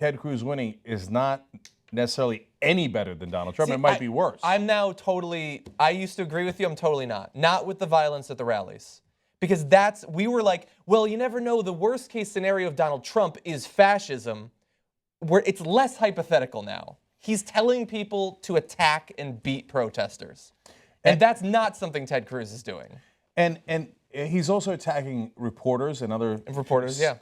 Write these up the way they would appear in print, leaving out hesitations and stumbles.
Ted Cruz winning is not necessarily any better than Donald Trump. It might be worse. I'm now totally, I used to agree with you, I'm totally not. Not with the violence at the rallies. Because we were like, well, you never know, the worst case scenario of Donald Trump is fascism, where it's less hypothetical now. He's telling people to attack and beat protesters. And that's not something Ted Cruz is doing. And he's also attacking reporters and other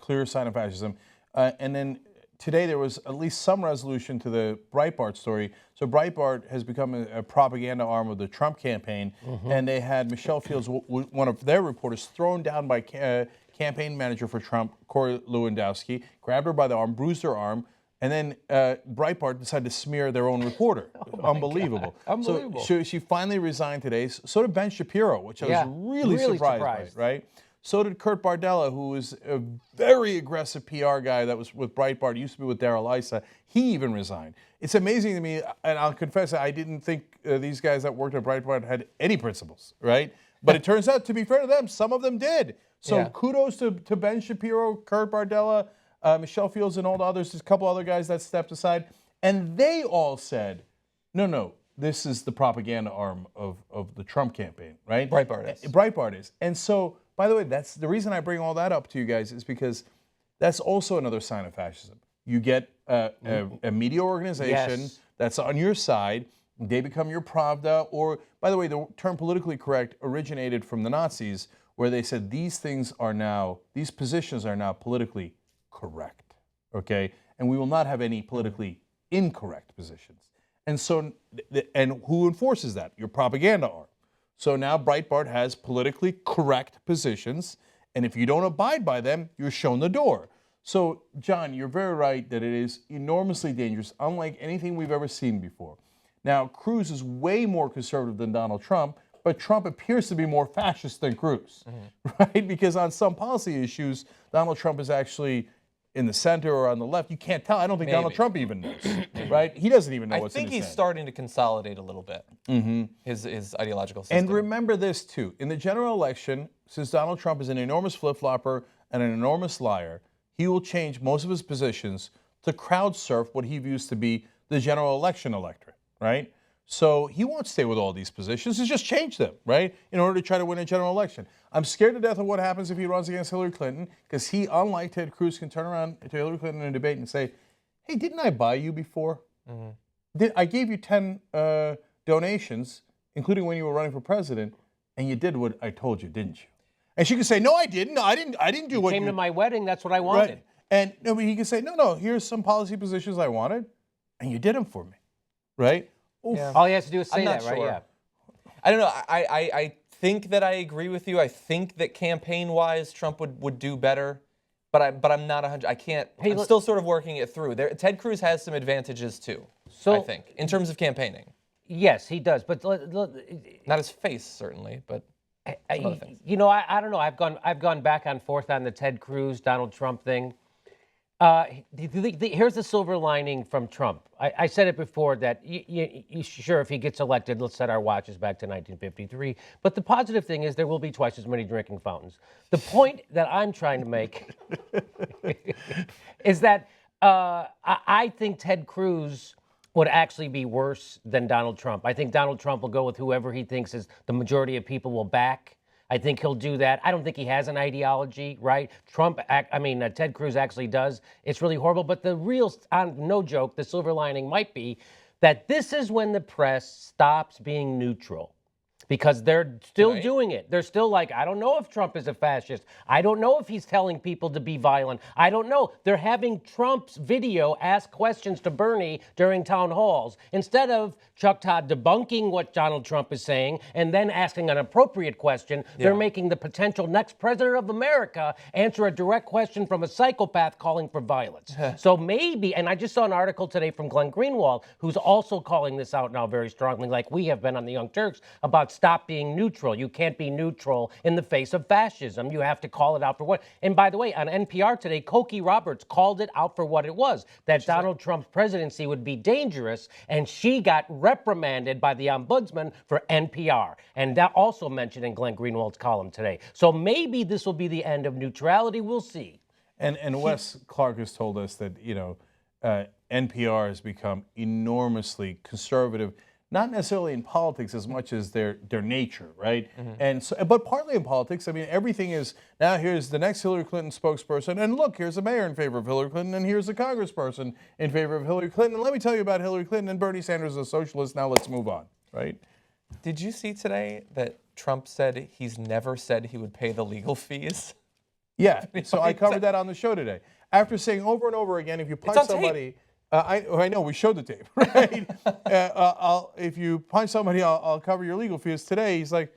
clear sign of fascism. And then today there was at least some resolution to the Breitbart story. So Breitbart has become a propaganda arm of the Trump campaign, and they had Michelle Fields, one of their reporters, thrown down by campaign manager for Trump, Corey Lewandowski, grabbed her by the arm, bruised her arm, and then Breitbart decided to smear their own reporter. Unbelievable. Unbelievable. So she finally resigned today. So did Ben Shapiro, which I was really surprised by, right? So did Kurt Bardella, who was a very aggressive PR guy that was with Breitbart, used to be with Darrell Issa. He even resigned. It's amazing to me, and I'll confess, I didn't think these guys that worked at Breitbart had any principles, right? But it turns out, to be fair to them, some of them did. So kudos to Ben Shapiro, Kurt Bardella, Michelle Fields, and all the others. There's a couple other guys that stepped aside. And they all said, no, this is the propaganda arm of the Trump campaign, right? Breitbart is. And so, by the way, that's the reason I bring all that up to you guys is because that's also another sign of fascism. You get a media organization that's on your side. They become your Pravda. Or, by the way, the term politically correct originated from the Nazis, where they said these positions are now politically correct, okay? And we will not have any politically incorrect positions. And so, and who enforces that? Your propaganda arm. So now Breitbart has politically correct positions, and if you don't abide by them, you're shown the door. So, John, you're very right that it is enormously dangerous, unlike anything we've ever seen before. Now, Cruz is way more conservative than Donald Trump, but Trump appears to be more fascist than Cruz, right? Because on some policy issues, Donald Trump is actually in the center or on the left. You can't tell. I don't think Donald Trump even knows, right? He doesn't even know what's in his head. I think he's starting to consolidate a little bit, his ideological system. And remember this, too. In the general election, since Donald Trump is an enormous flip-flopper and an enormous liar, he will change most of his positions to crowd surf what he views to be the general election electorate, right? So he won't stay with all these positions. He's just change them, right, in order to try to win a general election. I'm scared to death of what happens if he runs against Hillary Clinton, because he, unlike Ted Cruz, can turn around to Hillary Clinton in a debate and say, hey, didn't I buy you before? I gave you 10 donations, including when you were running for president, and you did what I told you, didn't you? And she could say, no, I didn't. I didn't do what you... came to my wedding, that's what I wanted. Right. And he can say, no, here's some policy positions I wanted, and you did them for me, right? Yeah. All he has to do is say that, right? Sure. Yeah. I don't know. I think that I agree with you. I think that campaign-wise, Trump would do better, but I'm not 100. I can't. I'm still sort of working it through. Ted Cruz has some advantages too. I think in terms of campaigning. Yes, he does, but not his face certainly, but some other things. You know, I don't know. I've gone back and forth on the Ted Cruz Donald Trump thing. Here's the silver lining from Trump. I said it before that sure, if he gets elected, let's set our watches back to 1953. But the positive thing is there will be twice as many drinking fountains. The point that I'm trying to make is that I think Ted Cruz would actually be worse than Donald Trump. I think Donald Trump will go with whoever he thinks is the majority of people will back. I think he'll do that. I don't think he has an ideology, right? Ted Cruz actually does. It's really horrible. But the real, no joke, the silver lining might be that this is when the press stops being neutral. Because they're still doing it. They're still like, I don't know if Trump is a fascist. I don't know if he's telling people to be violent. I don't know. They're having Trump's video ask questions to Bernie during town halls. Instead of Chuck Todd debunking what Donald Trump is saying and then asking an appropriate question, they're making the potential next president of America answer a direct question from a psychopath calling for violence. So maybe, and I just saw an article today from Glenn Greenwald, who's also calling this out now very strongly, like we have been on the Young Turks, about stop being neutral. You can't be neutral in the face of fascism. You have to call it out for what. And by the way, on NPR today, Cokie Roberts called it out for what it was, that Donald Trump's presidency would be dangerous, and she got reprimanded by the ombudsman for NPR. And that also mentioned in Glenn Greenwald's column today. So maybe this will be the end of neutrality. We'll see. And Wes Clark has told us that, NPR has become enormously conservative, not necessarily in politics as much as their nature, right? And so, but partly in politics. I mean, everything is now. Here's the next Hillary Clinton spokesperson, and look, here's a mayor in favor of Hillary Clinton, and here's a congressperson in favor of Hillary Clinton. And let me tell you about Hillary Clinton and Bernie Sanders is a socialist. Now let's move on, right? Did you see today that Trump said he's never said he would pay the legal fees? Yeah. So I covered that on the show today. After saying over and over again, if you punch somebody. I know, we showed the tape, right? If you punch somebody, I'll cover your legal fees. Today, he's like,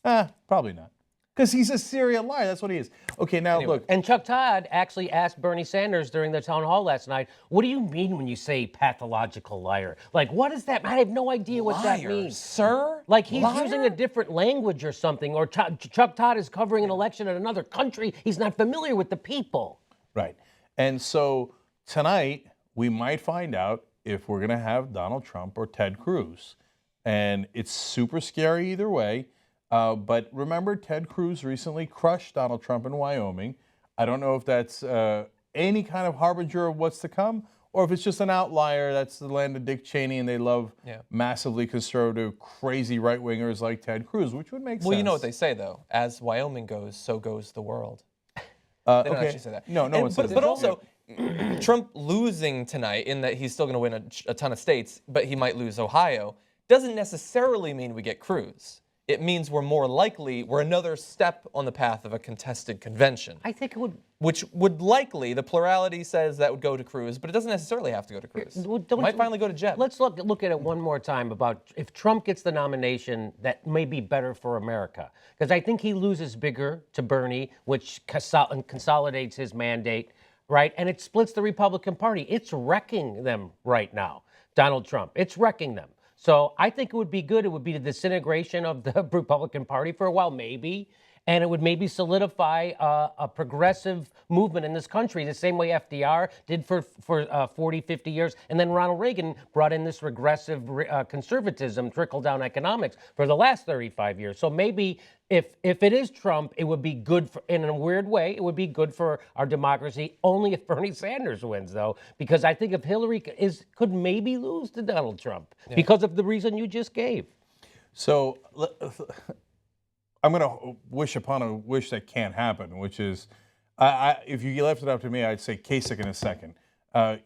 probably not. Because he's a serial liar. That's what he is. Okay, now anyway. Look. And Chuck Todd actually asked Bernie Sanders during the town hall last night, what do you mean when you say pathological liar? Like, what is that? I have no idea what that means. Sir? Like, he's using a different language or something. Or Chuck Todd is covering an election in another country. He's not familiar with the people. Right. And so tonight, we might find out if we're going to have Donald Trump or Ted Cruz. And it's super scary either way. But remember, Ted Cruz recently crushed Donald Trump in Wyoming. I don't know if that's any kind of harbinger of what's to come, or if it's just an outlier. That's the land of Dick Cheney, and they love massively conservative, crazy right-wingers like Ted Cruz, which would make sense. Well, you know what they say, though. As Wyoming goes, so goes the world. They don't actually say that. No one says that. But also, Trump losing tonight, in that he's still going to win a ton of states, but he might lose Ohio, doesn't necessarily mean we get Cruz. It means we're another step on the path of a contested convention. I think it would. Which would likely, the plurality says that would go to Cruz, but it doesn't necessarily have to go to Cruz. It might finally go to Jeb. Let's look at it one more time about if Trump gets the nomination, that may be better for America. Because I think he loses bigger to Bernie, which consolidates his mandate, right? And it splits the Republican Party. It's wrecking them right now, Donald Trump. It's wrecking them. So I think it would be good. It would be the disintegration of the Republican Party for a while, maybe. And it would maybe solidify a progressive movement in this country, the same way FDR did for 40, 50 years. And then Ronald Reagan brought in this regressive conservatism, trickle-down economics for the last 35 years. So maybe if it is Trump, it would be good, in a weird way, it would be good for our democracy, only if Bernie Sanders wins, though. Because I think if Hillary could maybe lose to Donald Trump because of the reason you just gave. So I'm going to wish upon a wish that can't happen, which is, if you left it up to me, I'd say Kasich in a second.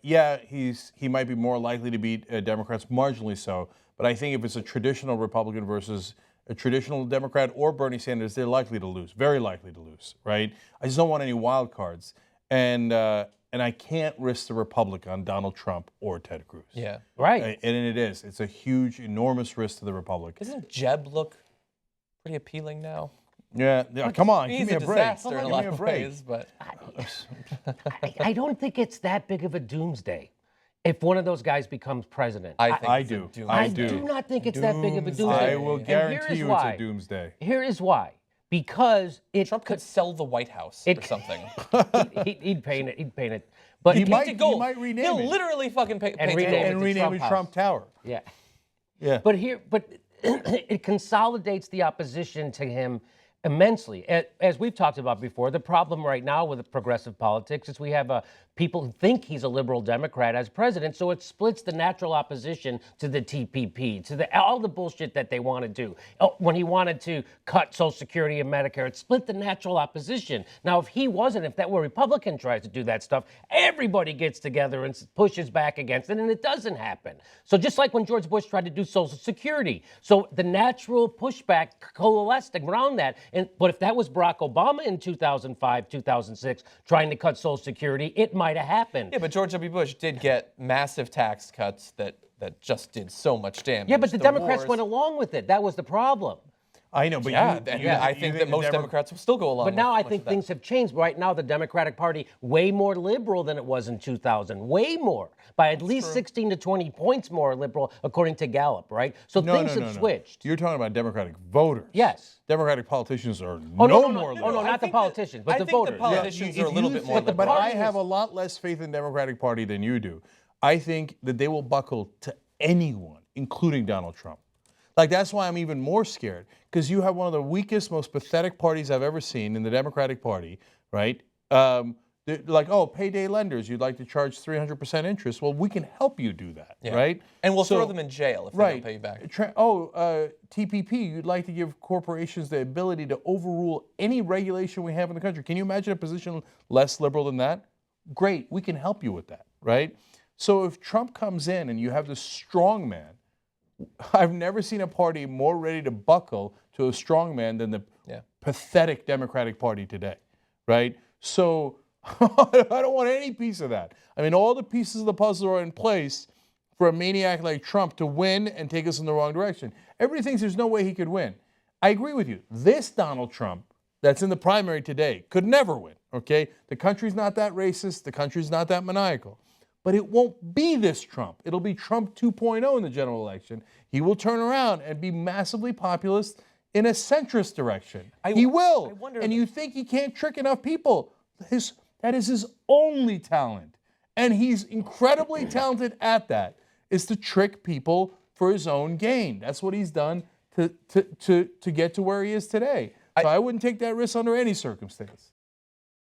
He might be more likely to beat Democrats, marginally so, but I think if it's a traditional Republican versus a traditional Democrat or Bernie Sanders, they're likely to lose, very likely to lose, right? I just don't want any wild cards. And I can't risk the Republic on Donald Trump or Ted Cruz. Yeah, right. And it is. It's a huge, enormous risk to the Republic. Doesn't Jeb look pretty appealing now? Yeah, come on, he's give me a break. Disaster in a lot of ways, but I don't think it's that big of a doomsday if one of those guys becomes president. I do. I do not think it's that big of a doomsday. I will guarantee you it's a doomsday. Here is why. Because Trump could sell the White House or something. He'd paint it. He'd paint it. But he might rename it. He'll literally fucking paint and rename it Trump Tower. Yeah. Yeah. But it consolidates the opposition to him immensely. As we've talked about before, the problem right now with progressive politics is we have people who think he's a liberal Democrat as president, so it splits the natural opposition to the TPP, to all the bullshit that they want to do. When he wanted to cut Social Security and Medicare, it split the natural opposition. Now, if that were Republican tries to do that stuff, everybody gets together and pushes back against it, and it doesn't happen. So just like when George Bush tried to do Social Security, so the natural pushback coalesced around that. But if that was Barack Obama in 2005, 2006, trying to cut Social Security, it might have happened. Yeah, but George W. Bush did get massive tax cuts that just did so much damage. Yeah, but the Democrats went along with it. That was the problem. I know, but I think that most Democrats will still go along. But now I think things have changed. Right now, the Democratic Party way more liberal than it was in 2000. Way more, by at least 16 to 20 points more liberal, according to Gallup. Right? So things have switched. You're talking about Democratic voters. yes. Democratic politicians are more liberal. Oh no, not the politicians, but the voters. The politicians are a little bit more liberal. But I have a lot less faith in the Democratic Party than you do. I think that they will buckle to anyone, including Donald Trump. Like, that's why I'm even more scared, because you have one of the weakest, most pathetic parties I've ever seen in the Democratic Party, right? They're like, oh, payday lenders, you'd like to charge 300% interest. Well, we can help you do that, right? And we'll throw them in jail if they don't pay you back. TPP, you'd like to give corporations the ability to overrule any regulation we have in the country. Can you imagine a position less liberal than that? Great, we can help you with that, right? So if Trump comes in and you have this strong man, I've never seen a party more ready to buckle to a strong man than the pathetic Democratic Party today, right? So I don't want any piece of that. I mean, all the pieces of the puzzle are in place for a maniac like Trump to win and take us in the wrong direction. Everybody thinks there's no way he could win. I agree with you. This Donald Trump that's in the primary today could never win, okay? The country's not that racist. The country's not that maniacal. But it won't be this Trump. It'll be Trump 2.0 in the general election. He will turn around and be massively populist in a centrist direction. He will. And you think he can't trick enough people. That is his only talent. And he's incredibly talented at that, is to trick people for his own gain. That's what he's done to get to where he is today. So I wouldn't take that risk under any circumstance.